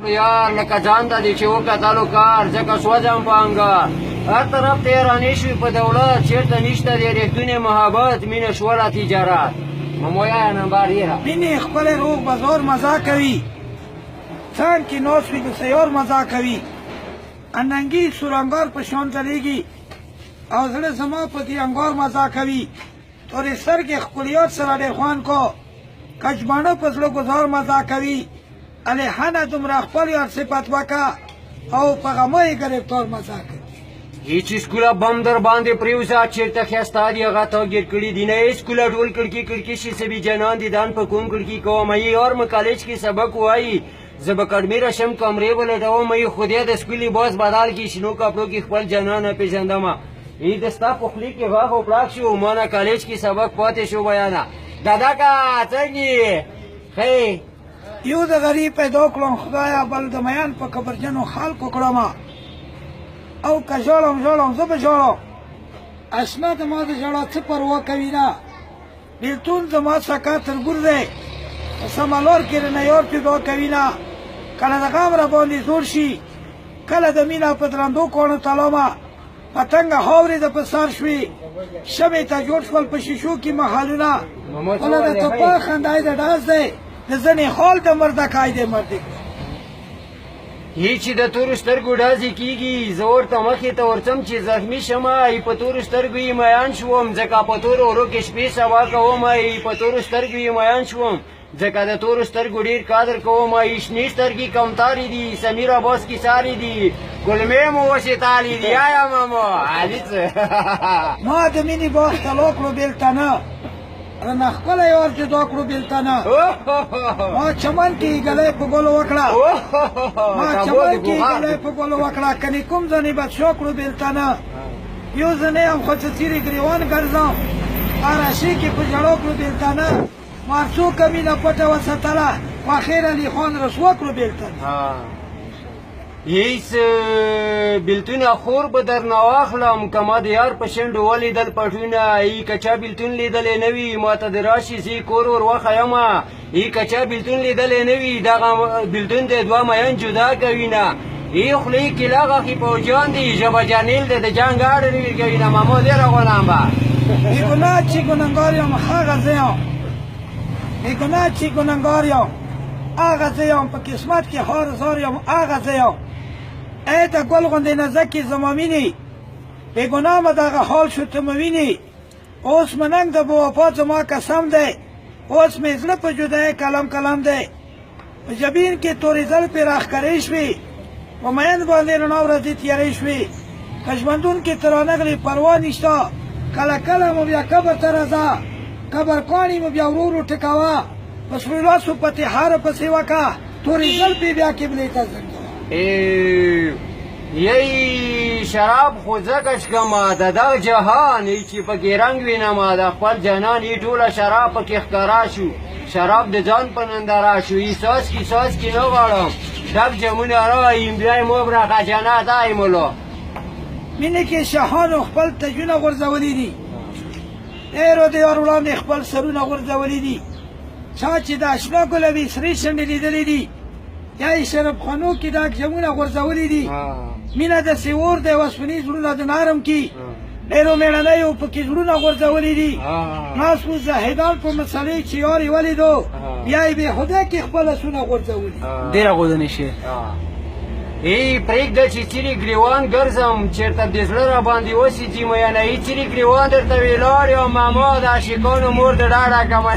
یار لکه ځان ته دې چې وکتلو کار ځکه سوځم په انګار هر طرف ته یې رانې شوې په دولت چېرته نشته د رښتونې محبت مینه شوله تجارت ممویه نمبر یره مینې خپل روغ بازار مزه کوي ځان کې ناست وي د سیار مزه کوي اننګي سورانګار په شان ځلېږي او زړه زما په دې انګار مزه کوي تورې سترګې ښکلیات سره ډېر خوند کو کچبانه په زړه ګزار مزه کوي الحانه دومره خپل یار صفت وکړه او په غمه یې ګرفتار مزه کوي هیڅ سکوله بم در باندې پریوزه چېرته ښایسته دي هغه تا ګیر کړي دي نه هېڅ سکوله ټول کړکي کړکي شي سبي جانان دي دان په کوم کړکي کوم یې یار مې کالج کې سبق وایي زه به کډمېره شم کمرې به لټوم یې خدای د سکول لباس بدل کړي شنو کپړو کې خپل جانانه پېژندمه ای د ستا په خولې کې غاښ او پړاک شو ما نه کالج کې سبق پاتې شو بیانه داداکا څنګه یې ښه یو د غریب پیدا کړم خدایا بل د میان په کبرجنو خلکو کړم او که ژاړم زه به ژاړم اشنا د ما د ژړا څه پروا کوي نه بېلتون زما څکه تربور دی په سمه لار کې رانه یار پیدا کوي نه کله د غم را باندې زور شي کله د مینا په درندو کاڼو تلامه پتنګه خاورې د په سر شوې شمې ته جوړ شول په شیشو کې محلونه کله د توپا خندای د ډاس دی د زنې خال د مردکای دی مردک هیڅ چې د تورو سترګو ډازې کېږي زه ورته مخې ته ورځم چې زخمي شمه ای په تورو سترګو یې میان شوم ځکه په تورو ورو کې شپې سبا کوم ای په تورو سترګو یې میان شوم ځکه د تورو سترګو ډېر قدر کوم ای شنې سترګې کمتارې دي سمیر عباس کې سارې دي ګلمې مو وشتالې دي آیا مامو علي څه ما د مینې باغ ته لا کړو بېلته نه رانه خپله یار جدا کړو بېلته نه ما چمن کې ګلی په ګلو وکړه کنې کوم ځنې بدشا کړو بېلته نه یو ځنې هم خو څه څیرې ګریوان ګرځم اراشي کې په ژړو کړو بېلته نه مارڅو کمینه پټه وساتله واخیر علي خان رسوا کړو بېلته نه هیڅ بېلتونه خور به درنه واخلم که ما د یار په شنډو ولیدل پټونه ای که چا بېلتون لیدلی نه وي ما ته د راشي زه کور ور وښیمه ای که چا بېلتون لیدلی نه وي دغه بېلتون د دوه میین جدا کوي نه ای خولې کې لغه خي پوجیان دي ژبه جانیل دی د جنګ اړ کوي نه مامو دې راغولم به بېګناه چې ګنهګار یم هغه زه یم بېګناه چې ګنهګار یم هغه زه یم په قسمت کې هار زار یم هغه زه یم ای د ګل غوندې نازکې زما مینې بېګناه مه دغه حال شو ته مه وینې اوس مې ننګ د بوفا زما قسم دی اوس مې زړه په جدایۍ کلم دی په جبین کې تورېدل پرې راښکرې شوې په مین باندې رڼا ورځې تیارې شوې که ژوندون کې ته رانغلې پروا نشته کله مو بیا قبر ته راځه قبر کاڼي مو بیا ورو ورو ټکوه په سرو لاسو پتېحاره پسې وکړه تورېدل پرې بیا قبلې ته ځه یی شراب خو ځکه څښمه د دغه جهان ای چې پکې رنګ وینمه د خپل جانان ای ټوله شراب پکې ښکاره شو شراب د ځان په ننداره شو ای ساس کې نه غواړم ډک جمونه رایم بیا یې مبرقه جنت ایملو مینې کې شاهانو خپل تجونه غورځولي دي ډېرو د یار وړاندې خپل سرونه غورځولي دي چا چې د اشنا ګلوي سرې شنډې لیدلې دي یا یې شربخانو کې ډک جمونه غورځولي دي مینه د سیور دی وسپنیز زړونه د نارم کې ډېرو مېړنیو پکې زړونه غورځولي دي ناست وو زاهدان په مسلې چې یار یې ولیدو بیا یې بېخوده کې خپل اسونه غورځولي ډېره غوځنې شي ای پرېږده چې چیرې ګریوان ګرځم چېرته دې زړه را باندې وسېځي میینه ای چیرې ګریوان درته ولاړ یم ماما د عاشقانو مور د ډاډه کمه